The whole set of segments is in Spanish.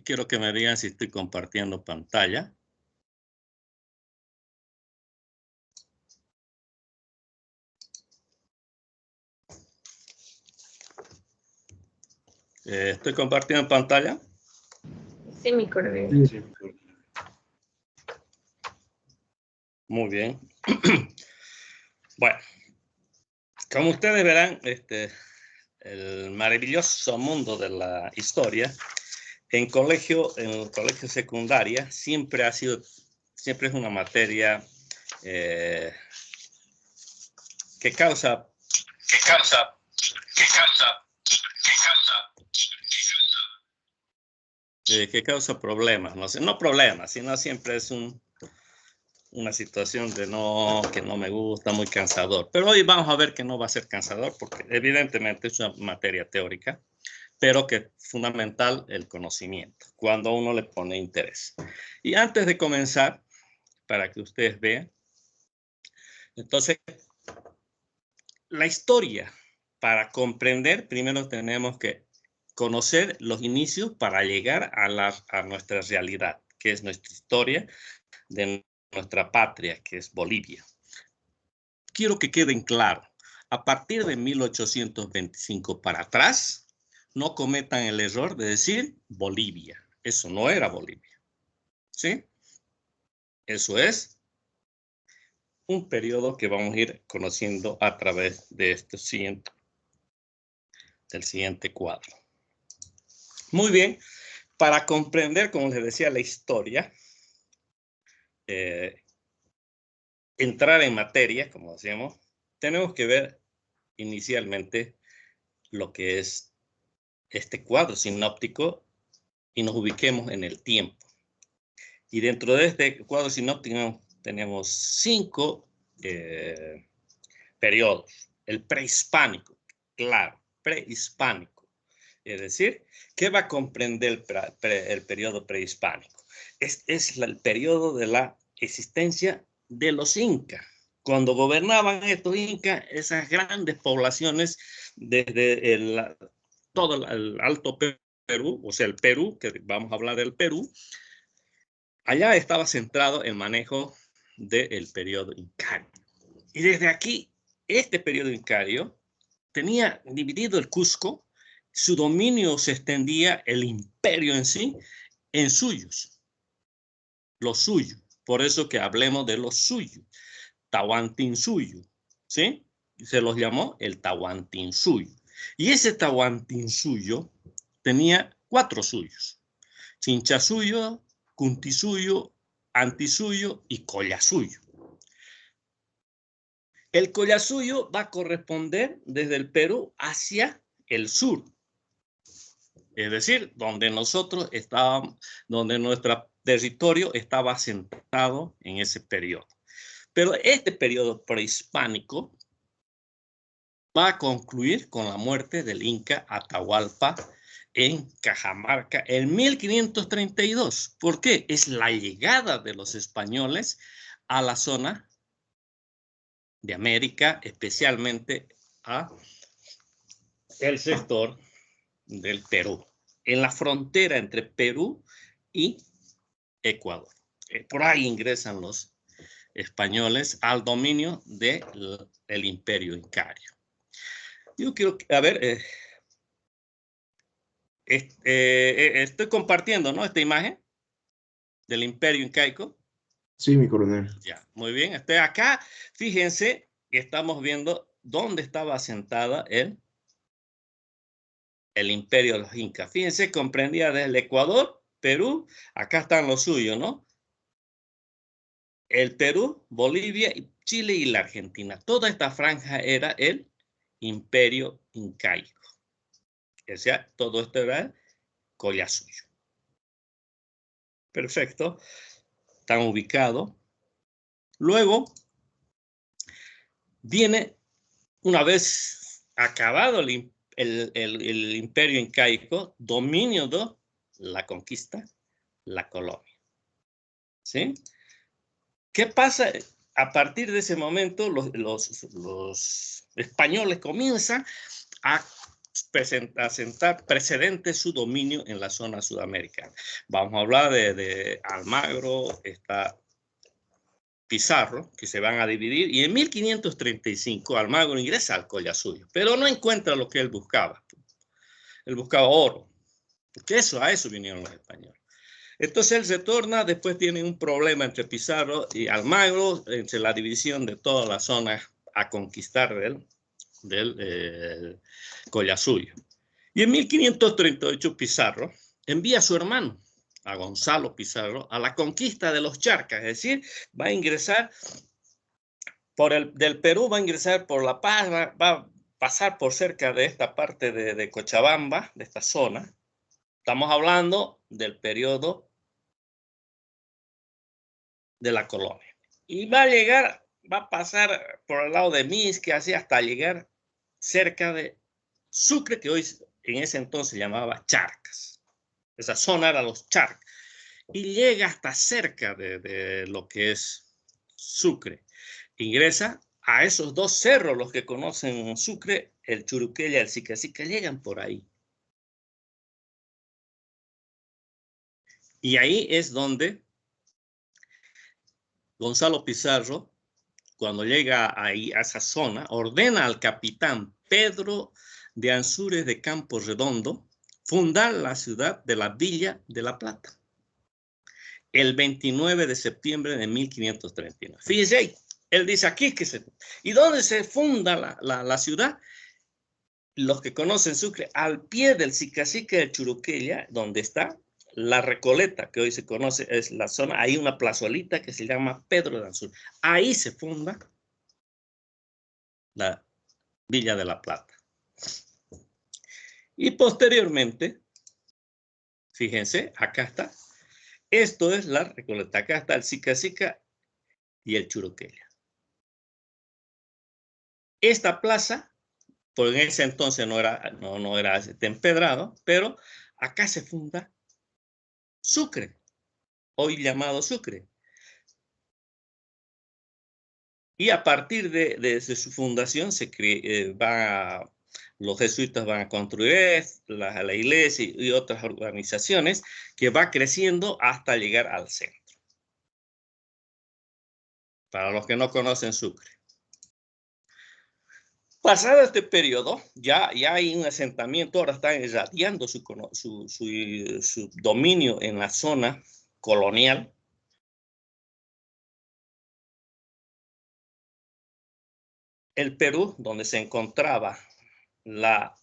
Quiero que me digan si estoy compartiendo pantalla. ¿Estoy compartiendo pantalla? Sí, mi coronel. Sí. Muy bien. Bueno, como ustedes verán, el maravilloso mundo de la historia, en el colegio secundaria, siempre es una materia que causa problemas, no problemas, sino siempre es una situación que no me gusta, muy cansador. Pero hoy vamos a ver que no va a ser cansador, porque evidentemente es una materia teórica, pero que es fundamental el conocimiento, cuando uno le pone interés. Y antes de comenzar, para que ustedes vean, entonces, la historia, para comprender, primero tenemos que conocer los inicios para llegar a nuestra realidad, que es nuestra historia de nuestra patria, que es Bolivia. Quiero que queden claros, a partir de 1825 para atrás, no cometan el error de decir Bolivia. Eso no era Bolivia, ¿sí? Eso es un periodo que vamos a ir conociendo a través de del siguiente cuadro. Muy bien, para comprender, como les decía, la historia, entrar en materia, como decíamos, tenemos que ver inicialmente lo que es este cuadro sinóptico y nos ubiquemos en el tiempo. Y dentro de este cuadro sinóptico tenemos 5 periodos. El prehispánico, claro, prehispánico. Es decir, ¿qué va a comprender el periodo prehispánico? Es el periodo de la existencia de los incas. Cuando gobernaban estos incas, esas grandes poblaciones desde todo el Alto Perú, o sea, el Perú, que vamos a hablar del Perú, allá estaba centrado el manejo del periodo incario. Y desde aquí, este periodo incario tenía dividido el Cusco, su dominio se extendía, el imperio en sí, en suyos, los suyos. Por eso que hablemos de los suyos, Tahuantinsuyo, ¿sí? Se los llamó el Tahuantinsuyo. Y ese Tahuantinsuyo tenía 4 suyos: Chinchasuyo, Cuntisuyo, Antisuyo y Collasuyo. El Collasuyo va a corresponder desde el Perú hacia el sur. Es decir, donde nosotros estábamos, donde nuestro territorio estaba asentado en ese periodo. Pero este periodo prehispánico va a concluir con la muerte del Inca Atahualpa en Cajamarca en 1532. ¿Por qué? Es la llegada de los españoles a la zona de América, especialmente a el sector del Perú, en la frontera entre Perú y Ecuador. Por ahí ingresan los españoles al dominio del imperio incario. Yo quiero, a ver, estoy compartiendo, ¿no? Esta imagen del imperio incaico. Sí, mi coronel. Ya, muy bien. Acá, fíjense, estamos viendo dónde estaba asentada el imperio de los incas. Fíjense, comprendía desde el Ecuador, Perú, acá están los suyos, ¿no? El Perú, Bolivia, Chile y la Argentina. Toda esta franja era el imperio incaico. O sea, todo esto era el Collasuyo. Perfecto. Están ubicados. Luego, viene, una vez acabado el imperio incaico, dominio de la conquista, la colonia. ¿Sí? ¿Qué pasa? A partir de ese momento, los españoles comienzan a asentar precedente su dominio en la zona sudamericana. Vamos a hablar de Almagro, está Pizarro, que se van a dividir, y en 1535 Almagro ingresa al Collasuyo, pero no encuentra lo que él buscaba. Él buscaba oro, porque a eso vinieron los españoles. Entonces él se torna, después tiene un problema entre Pizarro y Almagro, entre la división de toda la zona a conquistar del Collasuyo. Y en 1538 Pizarro envía a su hermano, a Gonzalo Pizarro, a la conquista de los Charcas, es decir, va a ingresar del Perú, va a ingresar por La Paz, va a pasar por cerca de esta parte de Cochabamba, de esta zona. Estamos hablando del periodo de la colonia. Y va a llegar, va a pasar por el lado de Misque, así hasta llegar cerca de Sucre, que hoy en ese entonces se llamaba Charcas. Esa zona era los Charcas. Y llega hasta cerca de lo que es Sucre. Ingresa a esos dos cerros, los que conocen Sucre, el Churuquella y el Sicacica, llegan por ahí. Y ahí es donde Gonzalo Pizarro, cuando llega ahí a esa zona, ordena al capitán Pedro de Ansúrez de Campo Redondo fundar la ciudad de la Villa de La Plata el 29 de septiembre de 1539. Fíjese ahí, él dice aquí que se... ¿Y dónde se funda la ciudad? Los que conocen Sucre, al pie del Sicacica de Churuquella, donde está la Recoleta, que hoy se conoce, es la zona, hay una plazuelita que se llama Pedro de Ansúrez. Ahí se funda la Villa de La Plata. Y posteriormente, fíjense, acá está, esto es la Recoleta, acá está el Sicacica y el Churuquella. Esta plaza, por en ese entonces no era empedrado, pero acá se funda Sucre, hoy llamado Sucre. Y a partir de su fundación los jesuitas van a construir la iglesia y otras organizaciones que va creciendo hasta llegar al centro. Para los que no conocen Sucre. Pasado este periodo, ya hay un asentamiento, ahora están irradiando su dominio en la zona colonial. El Perú, donde se encontraba la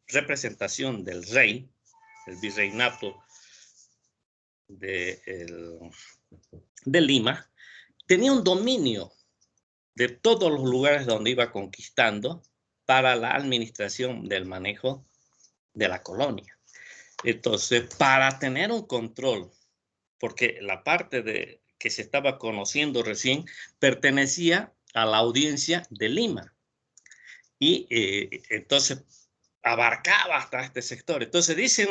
representación del rey, el virreinato de Lima, tenía un dominio de todos los lugares donde iba conquistando para la administración del manejo de la colonia. Entonces, para tener un control, porque la parte que se estaba conociendo recién pertenecía a la audiencia de Lima. Y entonces abarcaba hasta este sector. Entonces dicen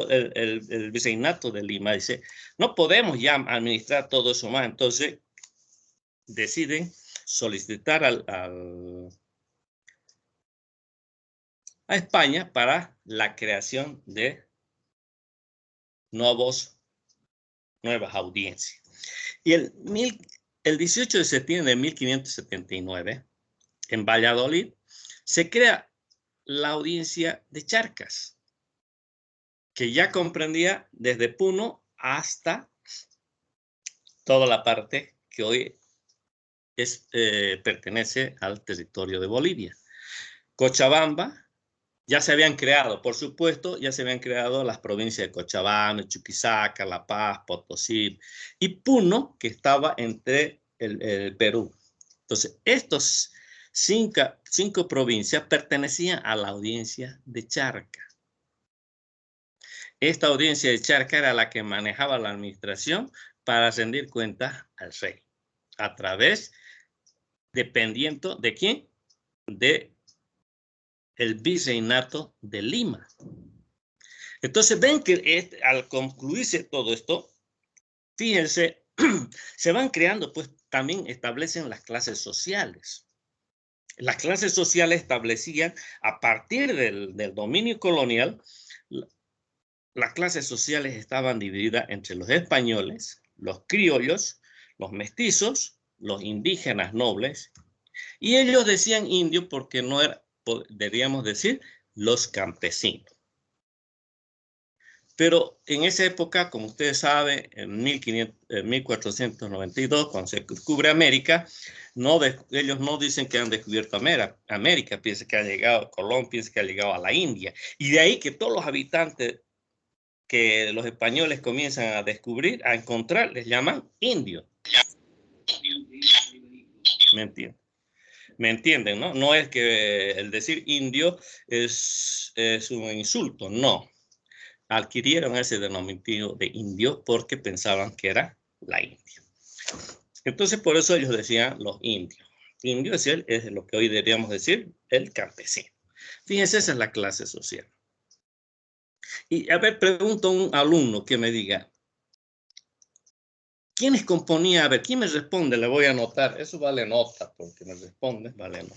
el virreinato de Lima, dice, no podemos ya administrar todo eso más. Entonces deciden solicitar a España para la creación de nuevas audiencias. Y el 18 de septiembre de 1579, en Valladolid, se crea la audiencia de Charcas, que ya comprendía desde Puno hasta toda la parte que hoy pertenece al territorio de Bolivia. Cochabamba, ya se habían creado, por supuesto, ya se habían creado las provincias de Cochabamba, Chuquisaca, La Paz, Potosí y Puno, que estaba entre el Perú. Entonces, estos cinco provincias pertenecían a la audiencia de Charca. Esta audiencia de Charca era la que manejaba la administración para rendir cuentas al rey, a través, dependiendo de quién, de el virreinato de Lima. Entonces ven que al concluirse todo esto, fíjense, se van creando, pues también establecen las clases sociales. Las clases sociales establecían, a partir del dominio colonial, las clases sociales estaban divididas entre los españoles, los criollos, los mestizos, los indígenas nobles, y ellos decían indios porque no era, deberíamos decir, los campesinos. Pero en esa época, como ustedes saben, en 1492, cuando se descubre América, ellos no dicen que han descubierto América, piensan que ha llegado, Colón piensa que ha llegado a la India. Y de ahí que todos los habitantes que los españoles comienzan a descubrir, a encontrar, les llaman indios. ¿Me entienden? ¿Me entienden? ¿No? No es que el decir indio es un insulto, no. Adquirieron ese denominativo de indio porque pensaban que era la India. Entonces, por eso ellos decían los indios. Indio es lo que hoy deberíamos decir el campesino. Fíjense, esa es la clase social. Y a ver, pregunto a un alumno que me diga, ¿quiénes componían? A ver, ¿quién me responde? Le voy a anotar. Eso vale nota, porque me responde, vale nota.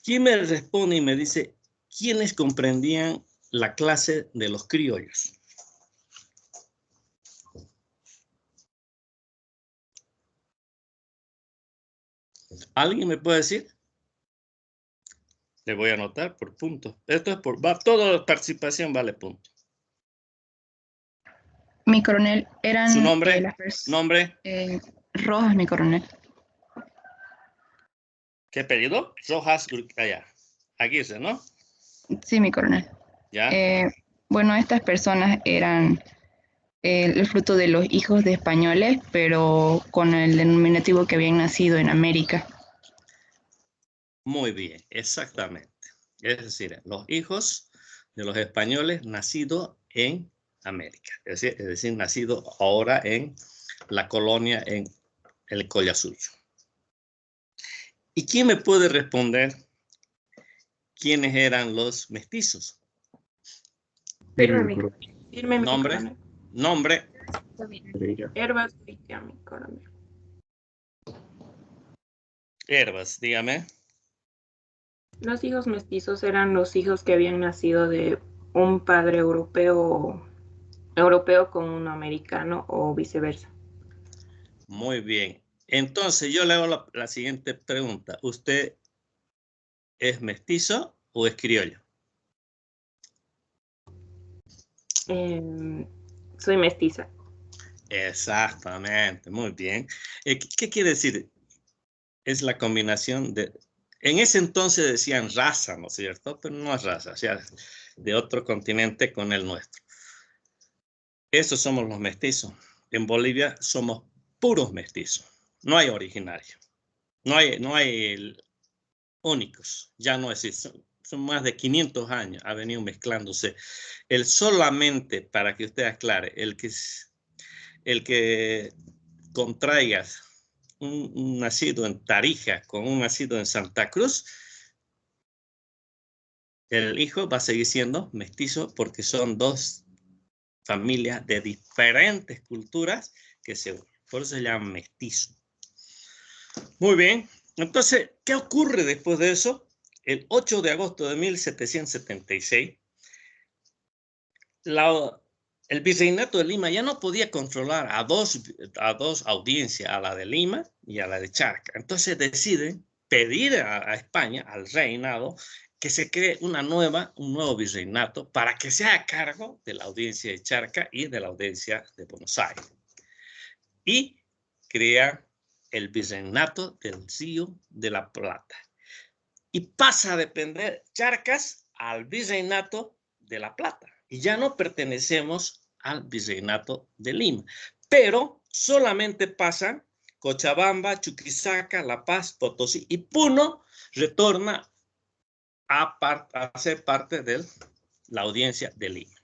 ¿Quién me responde y me dice, ¿quiénes comprendían la clase de los criollos? ¿Alguien me puede decir? Le voy a anotar por puntos. Esto es toda participación vale punto. Mi coronel, eran ¿Su nombre? las ¿Nombre? Rojas, mi coronel. ¿Qué apellido? Rojas, allá. Aguirre, ¿no? Sí, mi coronel. ¿Ya? Bueno, estas personas eran el fruto de los hijos de españoles, pero con el denominativo que habían nacido en América. Muy bien, exactamente. Es decir, los hijos de los españoles nacidos en América. Es decir, nacidos ahora en la colonia en el Collasuyo. ¿Y quién me puede responder quiénes eran los mestizos? Firme, mi ¿Nombre? coronel. ¿Nombre? Herbas, mi coronel. Herbas, dígame. Los hijos mestizos eran los hijos que habían nacido de un padre europeo con un americano o viceversa. Muy bien. Entonces yo le hago la siguiente pregunta. ¿Usted es mestizo o es criollo? Soy mestiza. Exactamente, muy bien. ¿Qué quiere decir? Es la combinación de... En ese entonces decían raza, ¿no es cierto? Pero no es raza, o sea, de otro continente con el nuestro. Esos somos los mestizos. En Bolivia somos puros mestizos. No hay originarios. No hay únicos. Ya no existen. Son más de 500 años. Ha venido mezclándose. Solamente, para que usted aclare, el que contraigas un nacido en Tarija con un nacido en Santa Cruz, el hijo va a seguir siendo mestizo porque son dos familias de diferentes culturas que se unen. Por eso se llama mestizo. Muy bien. Entonces, ¿qué ocurre después de eso? El 8 de agosto de 1776, el virreinato de Lima ya no podía controlar a dos audiencias, a la de Lima y a la de Charca. Entonces deciden pedir a España, al reinado, que se cree un nuevo virreinato para que se haga cargo de la audiencia de Charca y de la audiencia de Buenos Aires. Y crea el virreinato del Río de la Plata. Y pasa a depender Charcas al virreinato de La Plata. Y ya no pertenecemos al virreinato de Lima. Pero solamente pasan Cochabamba, Chuquisaca, La Paz, Potosí y Puno retorna a ser parte de la audiencia de Lima.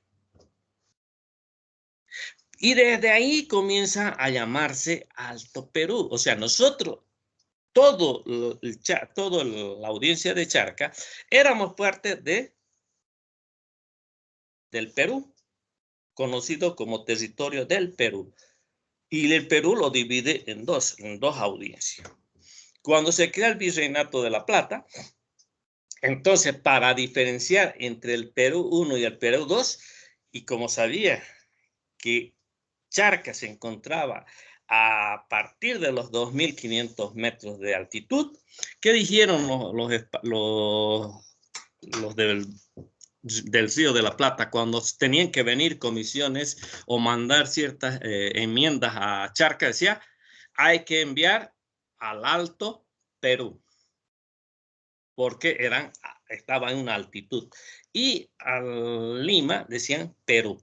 Y desde ahí comienza a llamarse Alto Perú. O sea, nosotros, toda la audiencia de Charca, éramos parte del Perú, conocido como territorio del Perú. Y el Perú lo divide en dos audiencias. Cuando se crea el Virreinato de La Plata, Entonces, para diferenciar entre el Perú 1 y el Perú 2, y como sabía que Charca se encontraba a partir de los 2.500 metros de altitud, ¿qué dijeron los del Río de la Plata cuando tenían que venir comisiones o mandar ciertas enmiendas a Charca? Decía, hay que enviar al Alto Perú, porque estaban en una altitud. Y a Lima decían Perú.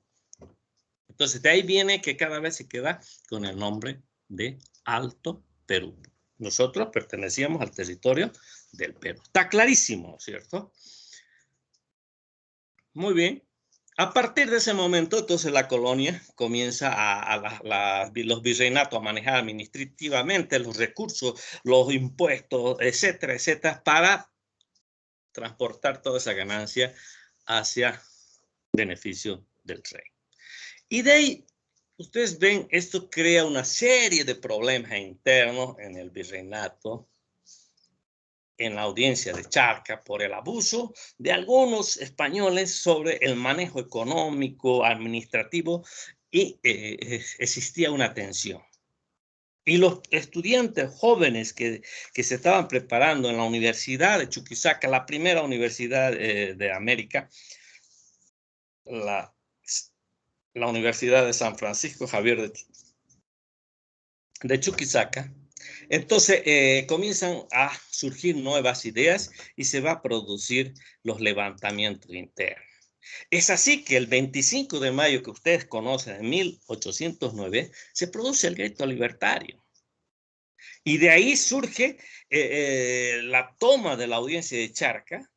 Entonces, de ahí viene que cada vez se queda con el nombre de Alto Perú. Nosotros pertenecíamos al territorio del Perú. Está clarísimo, ¿cierto? Muy bien. A partir de ese momento, entonces la colonia comienza los virreinatos a manejar administrativamente los recursos, los impuestos, etcétera, etcétera, para transportar toda esa ganancia hacia beneficio del rey. Y de ahí, ustedes ven, esto crea una serie de problemas internos en el virreinato, en la audiencia de Charca, por el abuso de algunos españoles sobre el manejo económico, administrativo, y existía una tensión. Y los estudiantes jóvenes que se estaban preparando en la Universidad de Chuquisaca, la primera universidad de América, la Universidad de San Francisco Javier de Chuquisaca, entonces comienzan a surgir nuevas ideas y se va a producir los levantamientos internos. Es así que el 25 de mayo que ustedes conocen, en 1809, se produce el grito libertario. Y de ahí surge la toma de la audiencia de Charca.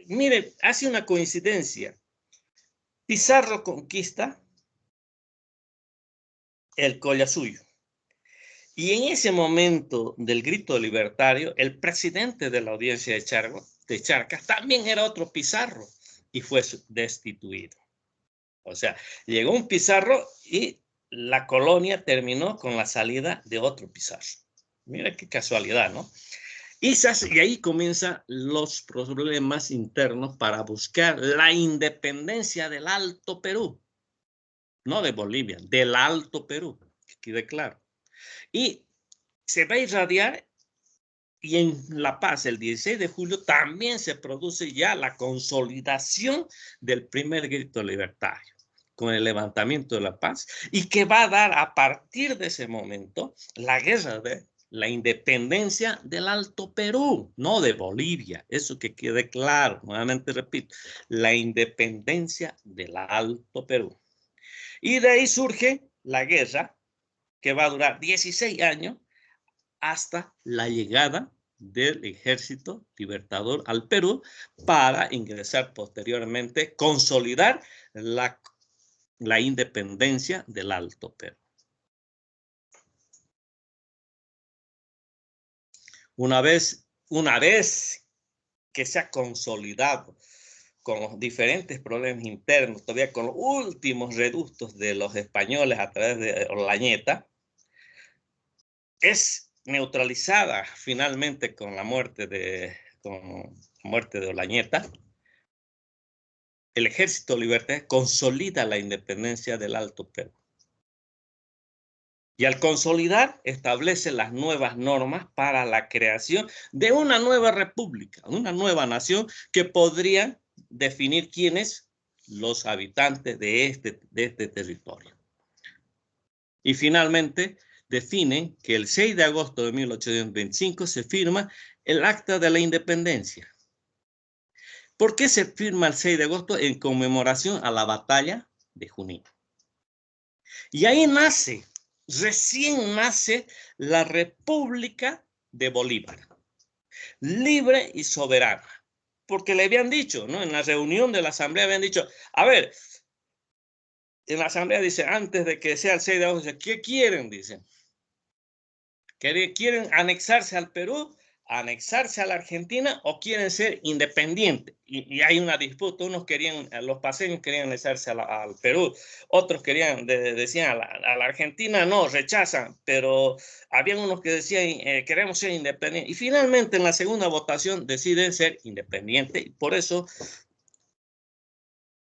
Mire, hace una coincidencia. Pizarro conquista el Collasuyo. Y en ese momento del grito libertario, el presidente de la audiencia de Charcas también era otro Pizarro y fue destituido. O sea, llegó un Pizarro y la colonia terminó con la salida de otro Pizarro. Mira qué casualidad, ¿no? Y ahí comienzan los problemas internos para buscar la independencia del Alto Perú. No de Bolivia, del Alto Perú, que quede claro. Y se va a irradiar, y en La Paz, el 16 de julio, también se produce ya la consolidación del primer grito libertario, con el levantamiento de La Paz, y que va a dar a partir de ese momento la guerra de la independencia del Alto Perú, no de Bolivia. Eso que quede claro, nuevamente repito, la independencia del Alto Perú. Y de ahí surge la guerra, que va a durar 16 años, hasta la llegada del Ejército Libertador al Perú para ingresar posteriormente, consolidar la independencia del Alto Perú. Una vez que se ha consolidado con los diferentes problemas internos, todavía con los últimos reductos de los españoles a través de Olañeta, es neutralizada finalmente con la muerte de Olañeta. El Ejército Libertador consolida la independencia del Alto Perú. Y al consolidar, establece las nuevas normas para la creación de una nueva república, una nueva nación que podría definir quiénes los habitantes de este territorio. Y finalmente, definen que el 6 de agosto de 1825 se firma el Acta de la Independencia. ¿Por qué se firma el 6 de agosto? En conmemoración a la batalla de Junín. Y ahí recién nace la República de Bolívar, libre y soberana. Porque le habían dicho, ¿no? En la reunión de la asamblea habían dicho, a ver, en la asamblea dice, antes de que sea el 6 de agosto, ¿qué quieren? Dicen. ¿Quieren anexarse al Perú? anexarse a la Argentina o quieren ser independientes. Y hay una disputa. Unos querían, los paseños querían anexarse al Perú, otros querían, decían a la Argentina no, rechazan, pero habían unos que decían queremos ser independientes. Y finalmente en la segunda votación deciden ser independientes. Y por eso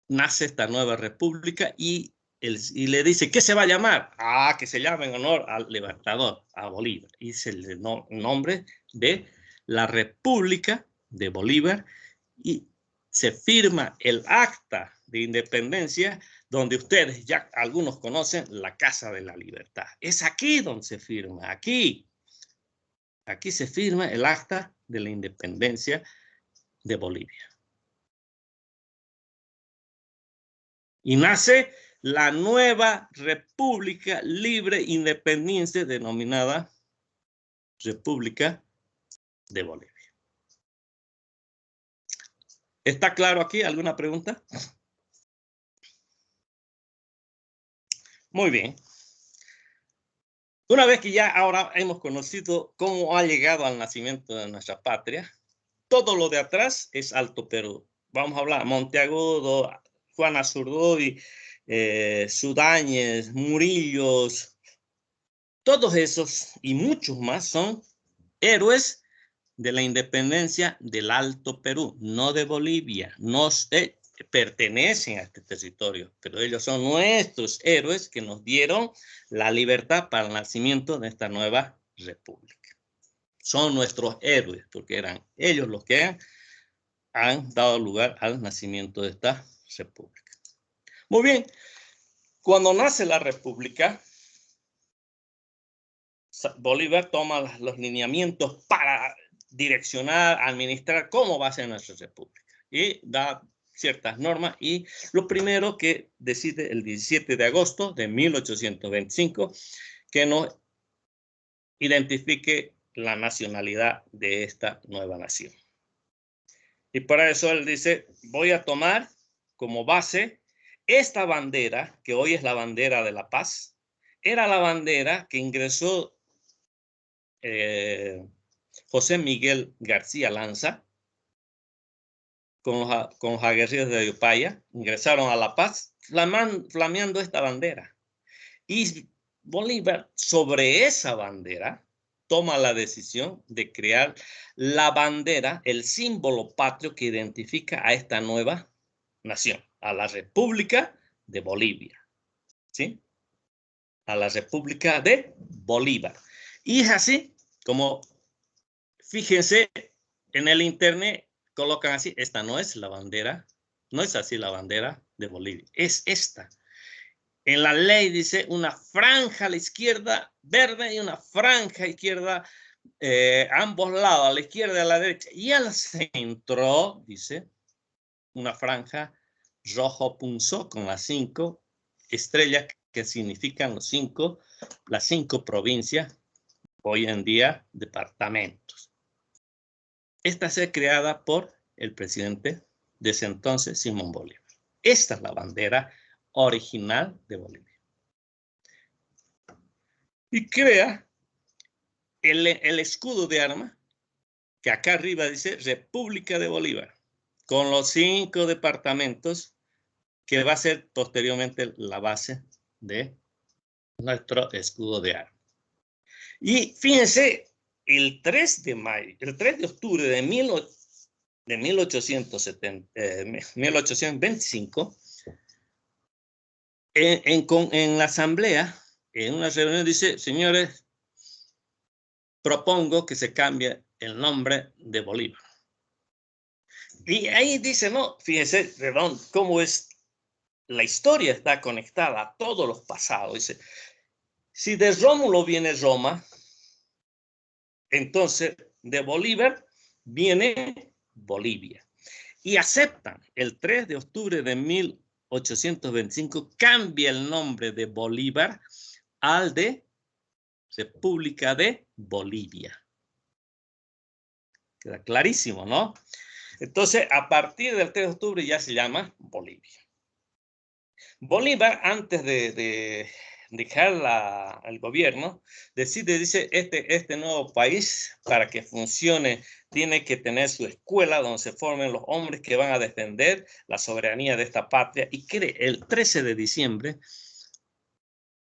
nace esta nueva república y le dice, ¿qué se va a llamar? Ah, que se llame en honor al libertador, a Bolívar. Y es el nombre de la República de Bolívar y se firma el acta de independencia donde ustedes ya algunos conocen la Casa de la Libertad. Es aquí donde se firma, aquí. Aquí se firma el acta de la independencia de Bolivia. Y nace la nueva República Libre Independiente denominada República de Bolivia. ¿Está claro aquí? ¿Alguna pregunta? Muy bien. Una vez que ya ahora hemos conocido cómo ha llegado al nacimiento de nuestra patria, todo lo de atrás es Alto Perú. Vamos a hablar Monteagudo, Juan Azurduy, Sudáñez, Murillos, todos esos y muchos más son héroes de la independencia del Alto Perú, no de Bolivia. No pertenecen a este territorio, pero ellos son nuestros héroes que nos dieron la libertad para el nacimiento de esta nueva república. Son nuestros héroes, porque eran ellos los que han dado lugar al nacimiento de esta república. Muy bien, cuando nace la república, Bolívar toma los lineamientos para direccionar, administrar cómo va a ser nuestra república y da ciertas normas y lo primero que decide el 17 de agosto de 1825 que nos identifique la nacionalidad de esta nueva nación. Y para eso él dice, voy a tomar como base esta bandera, que hoy es la bandera de la paz, era la bandera que ingresó José Miguel García Lanza con los aguerridos de Ayopaya, ingresaron a La Paz flameando esta bandera. Y Bolívar, sobre esa bandera, toma la decisión de crear la bandera, el símbolo patrio que identifica a esta nueva nación, a la República de Bolivia. ¿Sí? A la República de Bolívar. Y es así como, fíjense, en el internet colocan así, esta no es la bandera, no es así la bandera de Bolivia, es esta. En la ley dice una franja a la izquierda verde y una franja a la izquierda, ambos lados, a la izquierda y a la derecha. Y al centro, dice, una franja rojo punzó con las 5 estrellas que significan las cinco provincias, hoy en día departamentos. Esta fue creada por el presidente de ese entonces, Simón Bolívar. Esta es la bandera original de Bolivia. Y crea el escudo de armas, que acá arriba dice República de Bolívar, con los 5 departamentos, que va a ser posteriormente la base de nuestro escudo de armas. Y fíjense, el 3 de octubre de 1825, en la asamblea, en una reunión dice, señores, propongo que se cambie el nombre de Bolívar. Y ahí dice, no, fíjense, cómo es, la historia está conectada a todos los pasados. Dice, si de Rómulo viene Roma, entonces de Bolívar viene Bolivia. Y aceptan el 3 de octubre de 1825, cambia el nombre de Bolívar al de República de Bolivia. Queda clarísimo, ¿no? Entonces, a partir del 3 de octubre ya se llama Bolivia. Bolívar, antes de dejar el gobierno, dice, este nuevo país, para que funcione, tiene que tener su escuela donde se formen los hombres que van a defender la soberanía de esta patria. Y el 13 de diciembre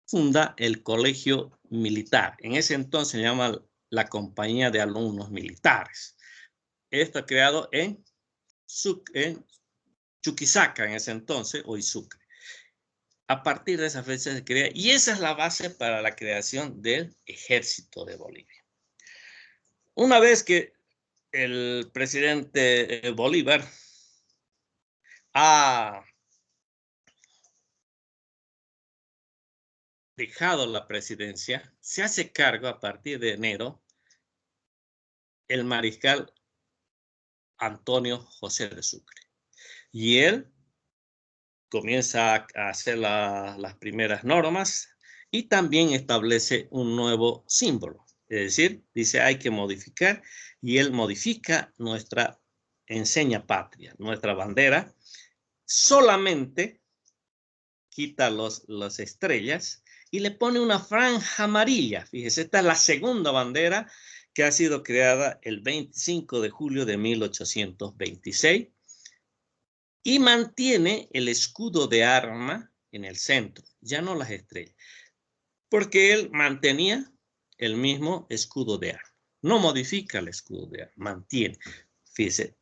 funda el colegio militar. En ese entonces se llama la Compañía de Alumnos Militares. Esto creado en Chuquisaca en ese entonces, hoy Sucre. A partir de esa fecha se crea, y esa es la base para la creación del Ejército de Bolivia. Una vez que el presidente Bolívar ha dejado la presidencia, se hace cargo a partir de enero el mariscal Antonio José de Sucre. Y él comienza a hacer las primeras normas y también establece un nuevo símbolo. Es decir, dice hay que modificar, y él modifica nuestra enseña patria, nuestra bandera, solamente quita las estrellas y le pone una franja amarilla. Fíjese, esta es la segunda bandera que ha sido creada el 25 de julio de 1826 y mantiene el escudo de arma en el centro, ya no las estrellas, porque él mantenía el mismo escudo de arma. No modifica el escudo de arma, mantiene. Fíjese,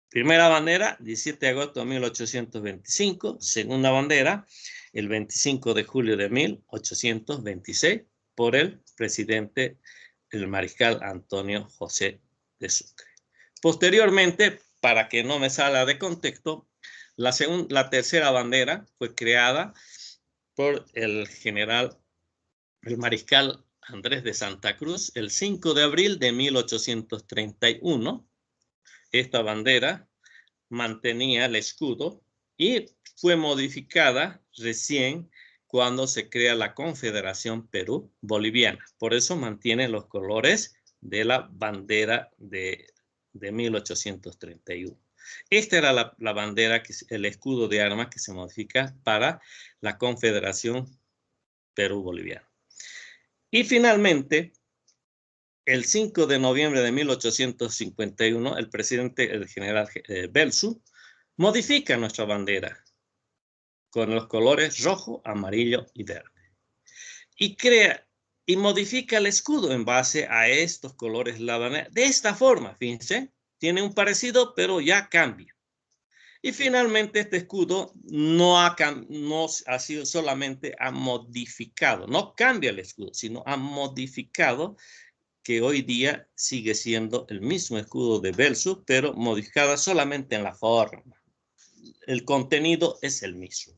primera bandera, 17 de agosto de 1825. Segunda bandera, el 25 de julio de 1826, por el presidente, el mariscal Antonio José de Sucre. Posteriormente, para que no me salga de contexto, la tercera bandera fue creada por el mariscal Andrés de Santa Cruz el 5 de abril de 1831. Esta bandera mantenía el escudo y fue modificada recién cuando se crea la Confederación Perú Boliviana. Por eso mantiene los colores de la bandera de 1831. Esta era la bandera, el escudo de armas que se modifica para la Confederación Perú Boliviana. Y finalmente, el 5 de noviembre de 1851, el general Belzu, modifica nuestra bandera con los colores rojo, amarillo y verde. Y modifica el escudo en base a estos colores. De esta forma, fíjense, tiene un parecido, pero ya cambia. Y finalmente este escudo no ha sido solamente modificado, no cambia el escudo, sino ha modificado, que hoy día sigue siendo el mismo escudo de Belzu, pero modificada solamente en la forma. El contenido es el mismo.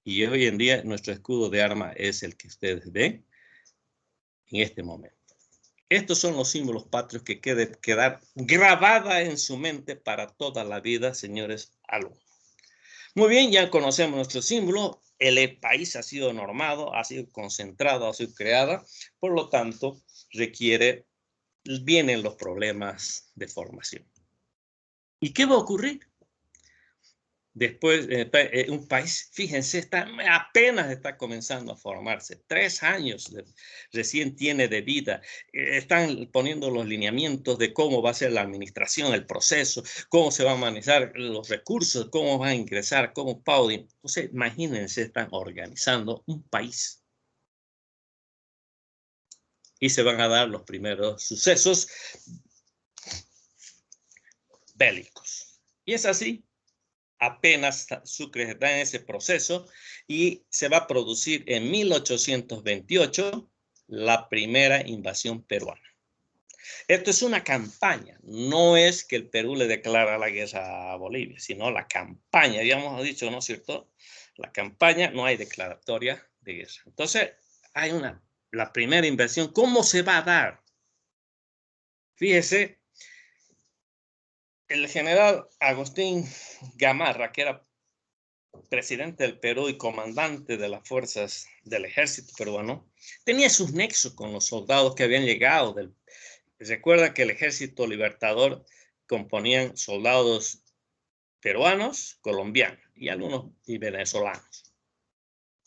Y hoy en día nuestro escudo de arma es el que ustedes ven en este momento. Estos son los símbolos patrios que quedar grabada en su mente para toda la vida, señores alumnos. Muy bien, ya conocemos nuestro símbolo. El país ha sido normado, ha sido concentrado, ha sido creada. Por lo tanto, vienen los problemas de formación. ¿Y qué va a ocurrir? Después, un país, fíjense, apenas está comenzando a formarse. 3 años recién tiene de vida. Están poniendo los lineamientos de cómo va a ser la administración, el proceso, cómo se van a manejar los recursos, cómo van a ingresar, cómo pago. Entonces, imagínense, están organizando un país. Y se van a dar los primeros sucesos bélicos. Y es así. Apenas Sucre está en ese proceso y se va a producir en 1828 la primera invasión peruana. Esto es una campaña, no es que el Perú le declara la guerra a Bolivia, sino la campaña, habíamos dicho, ¿no es cierto? La campaña, no hay declaratoria de guerra. Entonces, hay la primera invasión. ¿Cómo se va a dar? Fíjese, el general Agustín Gamarra, que era presidente del Perú y comandante de las fuerzas del ejército peruano, tenía sus nexos con los soldados que habían llegado. Recuerda que el ejército libertador componían soldados peruanos, colombianos y algunos venezolanos.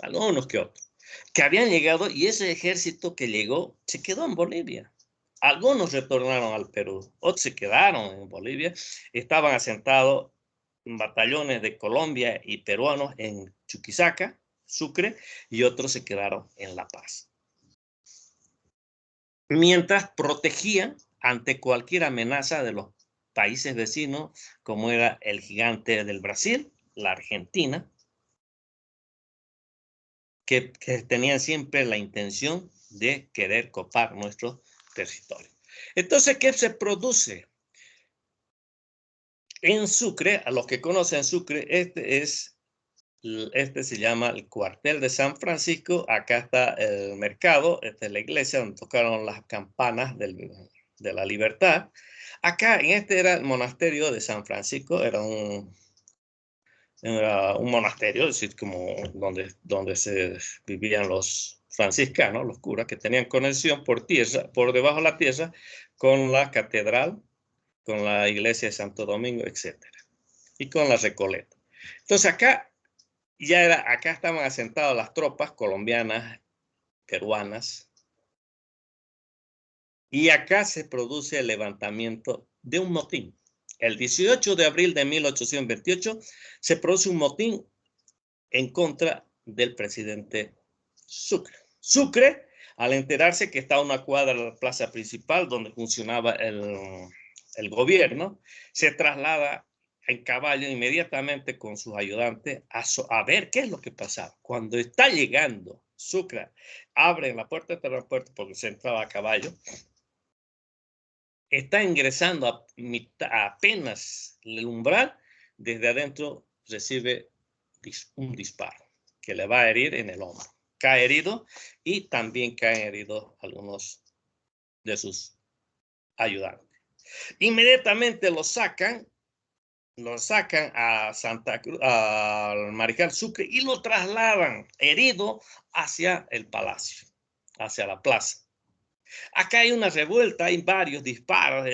algunos que otros, que habían llegado, y ese ejército que llegó se quedó en Bolivia. Algunos retornaron al Perú, otros se quedaron en Bolivia, estaban asentados en batallones de Colombia y peruanos en Chuquisaca, Sucre, y otros se quedaron en La Paz. Mientras protegían ante cualquier amenaza de los países vecinos, como era el gigante del Brasil, la Argentina, que tenían siempre la intención de querer copar nuestro territorio. Entonces, ¿qué se produce? En Sucre, a los que conocen Sucre, este se llama el cuartel de San Francisco. Acá está el mercado, esta es la iglesia donde tocaron las campanas de la libertad. Acá, en este era el monasterio de San Francisco, era un monasterio, es decir, como donde se vivían los franciscanos, los curas, que tenían conexión por tierra, por debajo de la tierra, con la catedral, con la iglesia de Santo Domingo, etc. Y con la Recoleta. Entonces acá estaban asentadas las tropas colombianas, peruanas, y acá se produce el levantamiento de un motín. El 18 de abril de 1828 se produce un motín en contra del presidente Sucre. Sucre, al enterarse que está a una cuadra de la plaza principal donde funcionaba el gobierno, se traslada en caballo inmediatamente con sus ayudantes a ver qué es lo que pasaba. Cuando está llegando Sucre, abre la puerta de la puerta porque se entraba a caballo, está ingresando apenas el umbral, desde adentro recibe un disparo que le va a herir en el hombro. Cae herido y también caen heridos algunos de sus ayudantes. Inmediatamente lo sacan a Santa Cruz, al Mariscal Sucre, y lo trasladan herido hacia el palacio, hacia la plaza. Acá hay una revuelta, hay varios disparos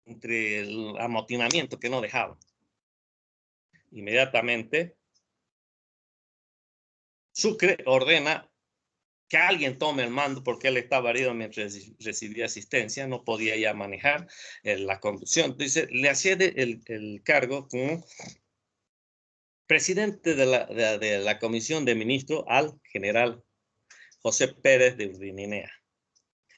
entre el amotinamiento que no dejaban. Inmediatamente, Sucre ordena que alguien tome el mando porque él estaba herido mientras recibía asistencia, no podía ya manejar la conducción. Entonces, le accede el cargo como presidente de la Comisión de Ministros al general José Pérez de Urdinenea.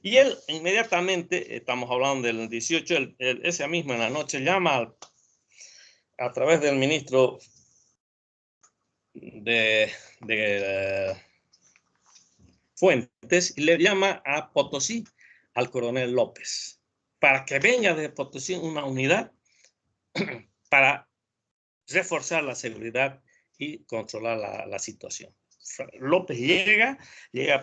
Y él inmediatamente, estamos hablando del 18, esa misma en la noche, llama a través del ministro de Fuentes, y le llama a Potosí al coronel López para que venga de Potosí una unidad para reforzar la seguridad y controlar la situación. López llega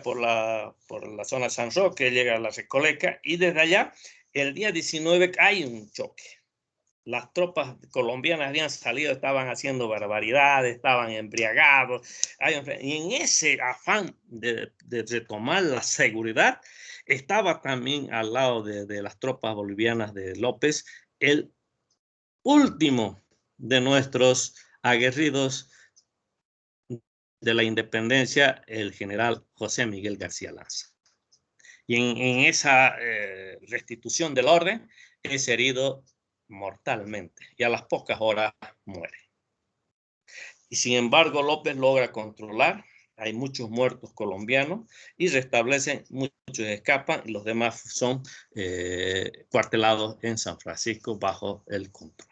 por la zona de San Roque, llega a la Recoleta, y desde allá el día 19 hay un choque. Las tropas colombianas habían salido, estaban haciendo barbaridades, estaban embriagados, y en ese afán de retomar la seguridad, estaba también al lado de las tropas bolivianas de López el último de nuestros aguerridos de la independencia, el general José Miguel García Lanza. Y en esa restitución del orden es herido mortalmente y a las pocas horas muere. Y sin embargo, López logra controlar, hay muchos muertos colombianos y restablecen, muchos escapan y los demás son cuartelados en San Francisco bajo el control.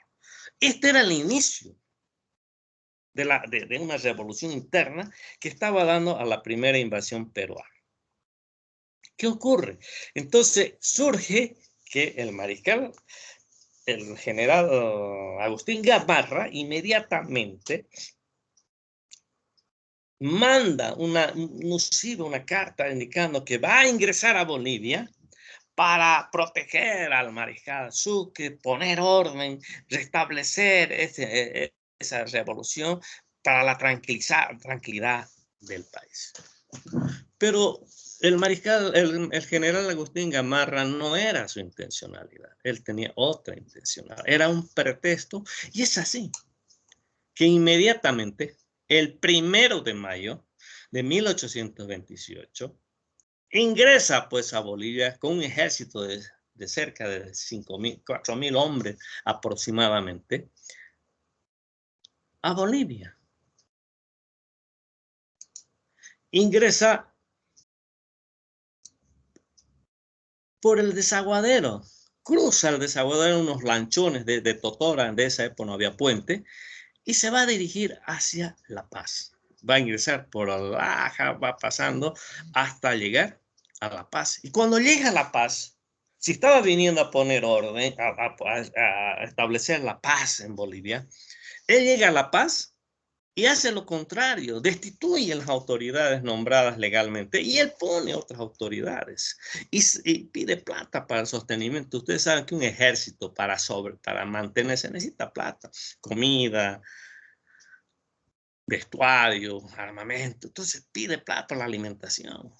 Este era el inicio de una revolución interna que estaba dando a la primera invasión peruana. ¿Qué ocurre? Entonces surge que el general Agustín Gamarra, inmediatamente manda una carta indicando que va a ingresar a Bolivia para proteger al mariscal Sucre, poner orden, restablecer esa revolución para la tranquilidad del país. Pero el general Agustín Gamarra no era su intencionalidad, él tenía otra intencionalidad, era un pretexto, y es así que inmediatamente, el 1 de mayo, de 1828, ingresa pues a Bolivia con un ejército de cerca de 4.000 hombres aproximadamente a Bolivia. Ingresa por el desaguadero, cruza el desaguadero unos lanchones de Totora, de esa época no había puente, y se va a dirigir hacia La Paz. Va a ingresar por Alaja, va pasando hasta llegar a La Paz. Y cuando llega a La Paz, si estaba viniendo a poner orden, a establecer la paz en Bolivia, él llega a La Paz y hace lo contrario, destituye a las autoridades nombradas legalmente y él pone otras autoridades y pide plata para el sostenimiento. Ustedes saben que un ejército para mantenerse necesita plata, comida, vestuario, armamento. Entonces pide plata para la alimentación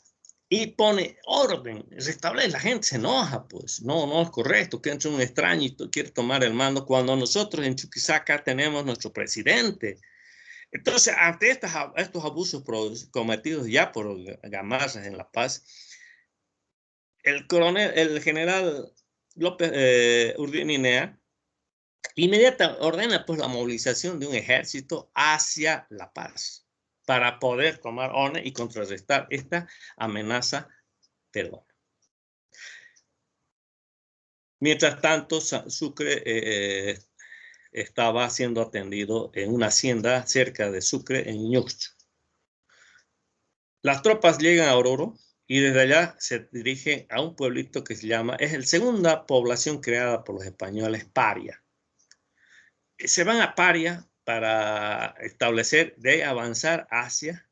y pone orden, restablece. La gente se enoja, pues no es correcto que entre un extraño y quiere tomar el mando cuando nosotros en Chuquisaca tenemos nuestro presidente. Entonces, ante estos abusos cometidos ya por Gamarra en La Paz, el general López Urdinina inmediatamente ordena pues la movilización de un ejército hacia La Paz para poder tomar orden y contrarrestar esta amenaza peruana. Mientras tanto, Sucre estaba siendo atendido en una hacienda cerca de Sucre, en Ñuxcho. Las tropas llegan a Oruro y desde allá se dirigen a un pueblito que se llama, es la segunda población creada por los españoles, Paria. Se van a Paria para avanzar hacia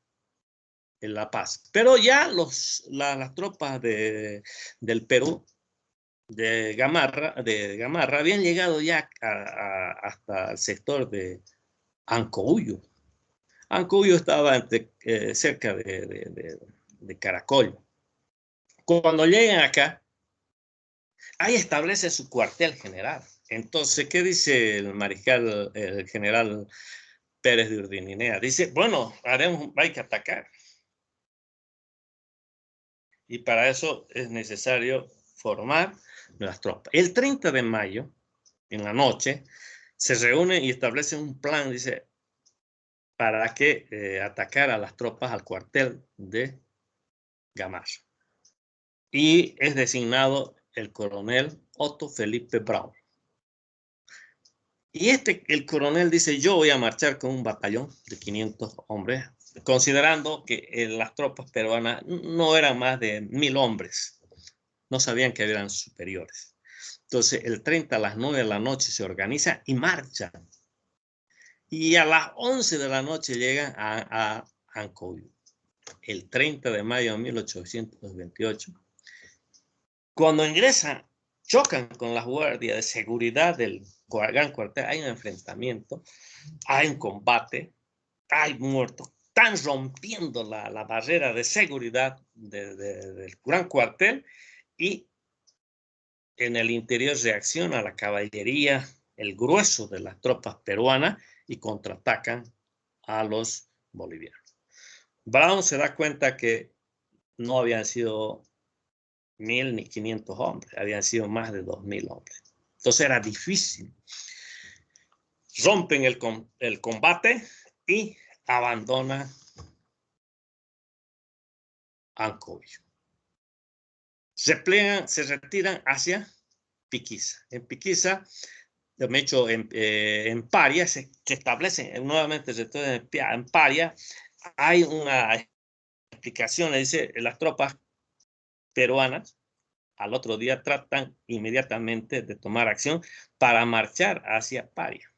La Paz. Pero ya las tropas del Perú, de Gamarra, habían llegado ya hasta el sector de Ancohuyo. Ancohuyo estaba cerca de Caracol. Cuando llegan acá, ahí establece su cuartel general. Entonces, ¿qué dice el general Pérez de Urdininea? Dice, bueno, hay que atacar. Y para eso es necesario formar las tropas. El 30 de mayo, en la noche, se reúnen y establecen un plan, dice, para que atacar a las tropas al cuartel de Gamarra. Y es designado el coronel Otto Felipe Brown. Y el coronel dice, yo voy a marchar con un batallón de 500 hombres, considerando que las tropas peruanas no eran más de 1.000 hombres. No sabían que eran superiores. Entonces, el 30 a las 9 de la noche se organiza y marchan. Y a las 11 de la noche llegan a Ancohuyo. El 30 de mayo de 1828. Cuando ingresan, chocan con las guardias de seguridad del gran cuartel. Hay un enfrentamiento, hay un combate, hay muertos. Están rompiendo la barrera de seguridad del gran cuartel y en el interior reacciona la caballería, el grueso de las tropas peruanas y contraatacan a los bolivianos. Brown se da cuenta que no habían sido 1.000 ni 500 hombres, habían sido más de 2.000 hombres. Entonces era difícil. Rompen el combate y abandonan Ancohuyo. Se plegan, se retiran hacia Piquiza. En Piquiza, de hecho, en Paria, se establecen nuevamente en Paria. Hay una explicación, dice, las tropas peruanas al otro día tratan inmediatamente de tomar acción para marchar hacia Paria.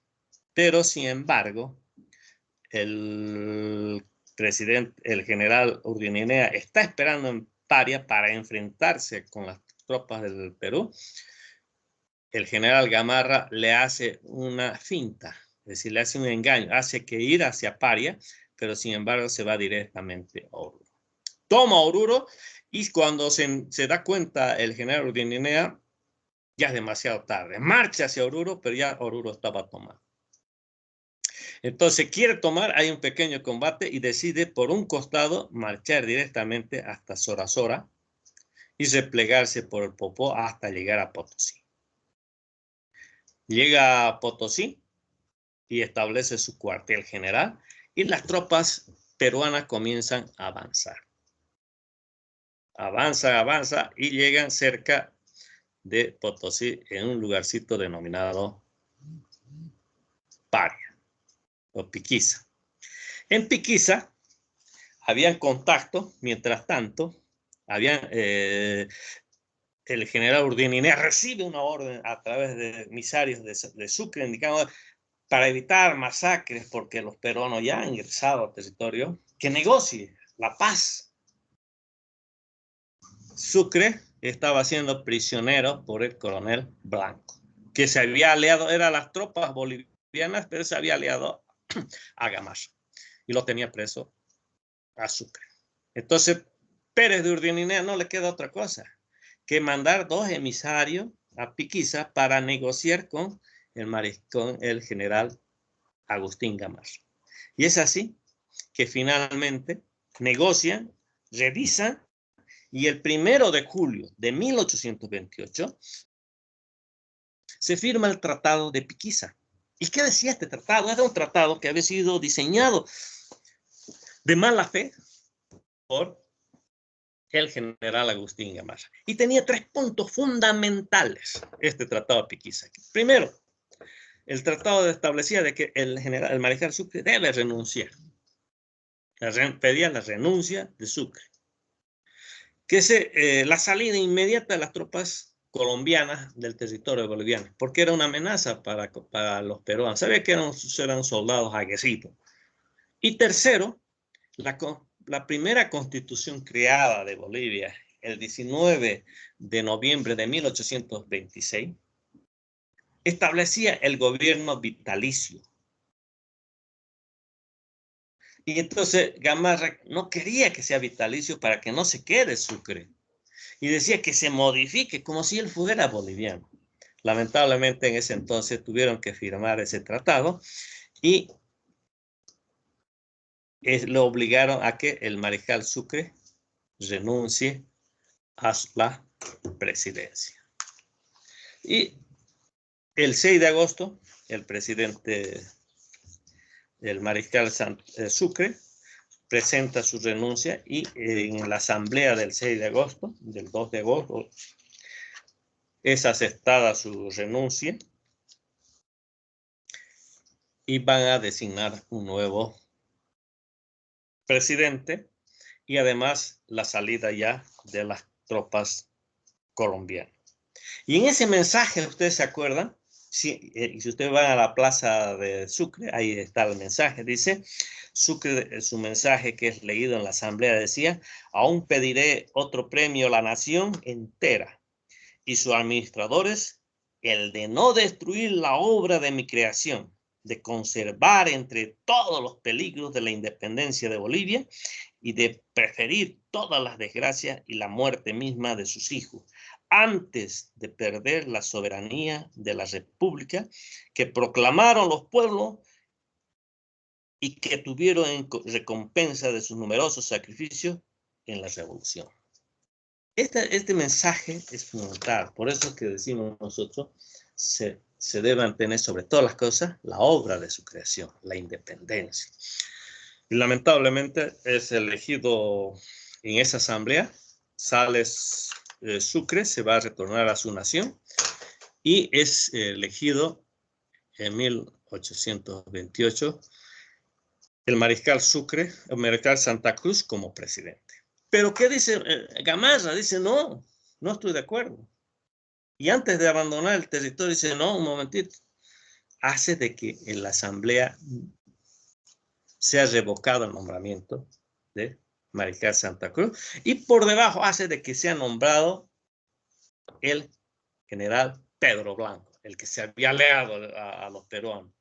Pero, sin embargo, el general Urdinina está esperando en Paria para enfrentarse con las tropas del Perú. El general Gamarra le hace una finta, es decir, le hace un engaño, hace que ir hacia Paria, pero sin embargo se va directamente a Oruro. Toma Oruro y cuando se da cuenta el general Urdinina, ya es demasiado tarde. Marcha hacia Oruro, pero ya Oruro estaba tomado. Entonces quiere tomar, hay un pequeño combate y decide por un costado marchar directamente hasta Sora y replegarse por el Popó hasta llegar a Potosí. Llega a Potosí y establece su cuartel general y las tropas peruanas comienzan a avanzar. Avanza y llegan cerca de Potosí en un lugarcito denominado Paria o Piquiza. En Piquiza habían contacto, mientras tanto, el general Urdininé recibe una orden a través de emisarios de Sucre indicando para evitar masacres porque los peruanos ya han ingresado al territorio, que negocie la paz. Sucre estaba siendo prisionero por el coronel Blanco, que se había aliado, eran las tropas bolivianas, pero se había aliado a Gamarra y lo tenía preso a Sucre. Entonces, Pérez de Urdininé no le queda otra cosa que mandar 2 emisarios a Piquiza para negociar con el general Agustín Gamarra. Y es así que finalmente negocian, revisan, y el 1 de julio de 1828 se firma el Tratado de Piquiza. ¿Y qué decía este tratado? Era un tratado que había sido diseñado de mala fe por el general Agustín Gamarra. Y tenía 3 puntos fundamentales este Tratado de Piquiza. Primero, el tratado establecía de que el mariscal Sucre debe renunciar. Pedía la renuncia de Sucre. Que la salida inmediata de las tropas colombianas del territorio boliviano, porque era una amenaza para los peruanos. Sabía que eran soldados aguerridos. Y tercero, la primera constitución creada de Bolivia, el 19 de noviembre de 1826, establecía el gobierno vitalicio. Y entonces Gamarra no quería que sea vitalicio para que no se quede Sucre. Y decía que se modifique como si él fuera boliviano. Lamentablemente en ese entonces tuvieron que firmar ese tratado y lo obligaron a que el mariscal Sucre renuncie a la presidencia. Y el 6 de agosto, el presidente, el mariscal Sucre, presenta su renuncia y en la asamblea del 6 de agosto, del 2 de agosto, es aceptada su renuncia y van a designar un nuevo presidente y además la salida ya de las tropas colombianas. Y en ese mensaje, ustedes se acuerdan, si ustedes van a la plaza de Sucre, ahí está el mensaje, dice, Sucre, su mensaje que es leído en la asamblea decía, aún pediré otro premio a la nación entera y sus administradores, el de no destruir la obra de mi creación, de conservar entre todos los peligros de la independencia de Bolivia y de preferir todas las desgracias y la muerte misma de sus hijos, antes de perder la soberanía de la república que proclamaron los pueblos y que tuvieron en recompensa de sus numerosos sacrificios en la revolución. Este mensaje es fundamental, por eso es que decimos nosotros, se deben tener sobre todas las cosas la obra de su creación, la independencia. Y lamentablemente es elegido en esa asamblea, sale Sucre, se va a retornar a su nación y es elegido en 1828 el mariscal Sucre, el mariscal Santa Cruz como presidente. Pero ¿qué dice Gamarra? Dice, no estoy de acuerdo. Y antes de abandonar el territorio dice, no, un momentito, hace de que en la asamblea sea revocado el nombramiento de mariscal Santa Cruz y por debajo hace de que sea nombrado el general Pedro Blanco, el que se había aliado a los peruanos.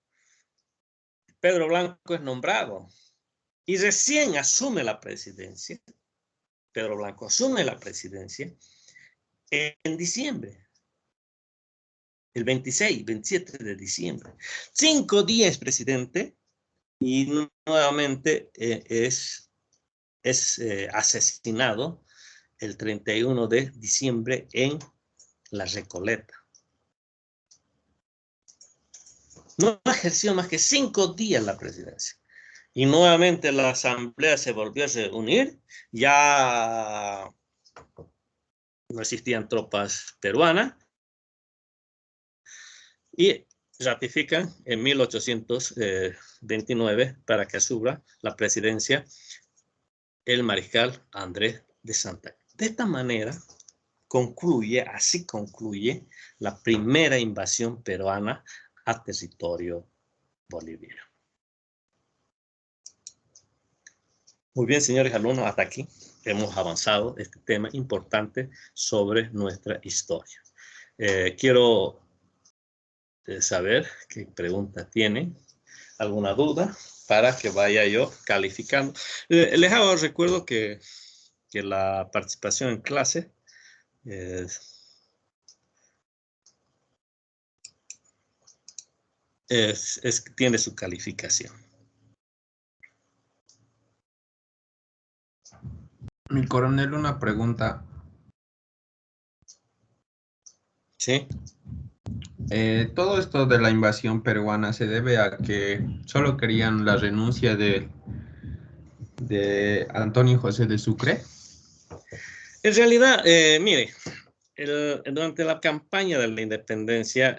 Pedro Blanco es nombrado y recién asume la presidencia. Pedro Blanco asume la presidencia en diciembre, el 26, 27 de diciembre. 5 días, presidente, y nuevamente es asesinado el 31 de diciembre en La Recoleta. No ejerció más que 5 días la presidencia. Y nuevamente la asamblea se volvió a reunir. Ya no existían tropas peruanas. Y ratifican en 1829 para que asuma la presidencia el mariscal Andrés de Santa Cruz. De esta manera así concluye la primera invasión peruana a territorio boliviano. Muy bien, señores alumnos, hasta aquí hemos avanzado este tema importante sobre nuestra historia. Quiero saber qué pregunta tienen, alguna duda, para que vaya yo calificando. Les hago recuerdo que la participación en clase tiene su calificación. Mi coronel, una pregunta. ¿Sí? Todo esto de la invasión peruana se debe a que solo querían la renuncia de Antonio José de Sucre. En realidad, mire, durante la campaña de la independencia,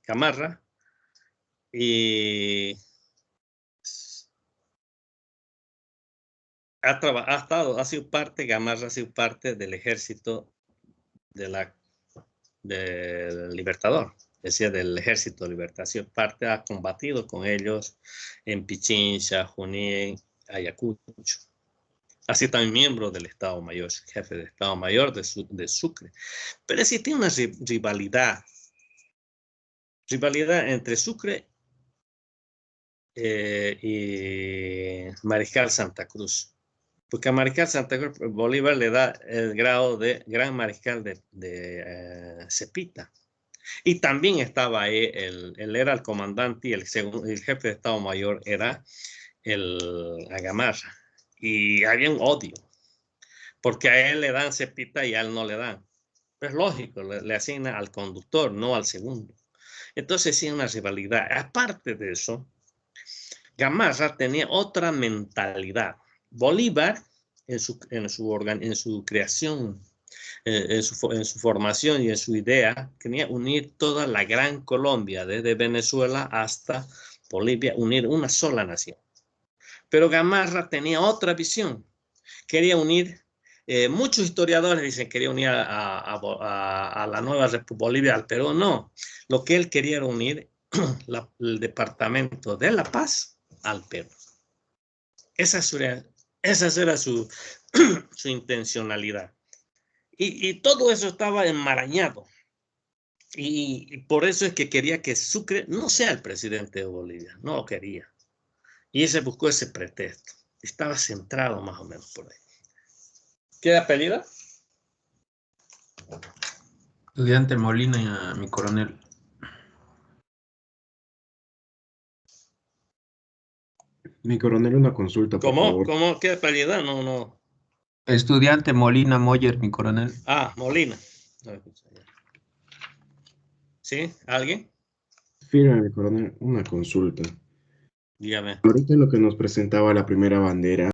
Gamarra ha sido parte, Gamarra ha sido parte del ejército del Libertador, es decir, del ejército de liberación. Parte ha combatido con ellos en Pichincha, Junín, Ayacucho. Ha sido también miembro del Estado Mayor, jefe del Estado Mayor de Sucre. Pero existe una rivalidad entre Sucre y Mariscal Santa Cruz. Porque a Mariscal Santa Cruz Bolívar le da el grado de gran mariscal de Cepita. Y también estaba ahí, él era el comandante y el jefe de Estado Mayor era Gamarra. Y había un odio, porque a él le dan Cepita y a él no le dan. Es lógico, le asigna al conductor, no al segundo. Entonces sí, una rivalidad. Aparte de eso, Gamarra tenía otra mentalidad. Bolívar, en su creación, en su formación y en su idea, quería unir toda la gran Colombia, desde Venezuela hasta Bolivia, unir una sola nación. Pero Gamarra tenía otra visión. Quería unir, muchos historiadores dicen que quería unir a la nueva Bolivia al Perú. No, lo que él quería era unir el departamento de La Paz al Perú. Esa era su intencionalidad. Y todo eso estaba enmarañado. Y por eso es que quería que Sucre no sea el presidente de Bolivia. No lo quería. Y se buscó ese pretexto. Estaba centrado más o menos por ahí. ¿Qué apellido? Estudiante Molina, mi coronel. Mi coronel, una consulta, por favor. ¿Cómo? ¿Qué apellido? No. Estudiante Molina Moller, mi coronel. Ah, Molina. ¿Sí? ¿Alguien? Firme, mi coronel, una consulta. Dígame. Ahorita lo que nos presentaba la primera bandera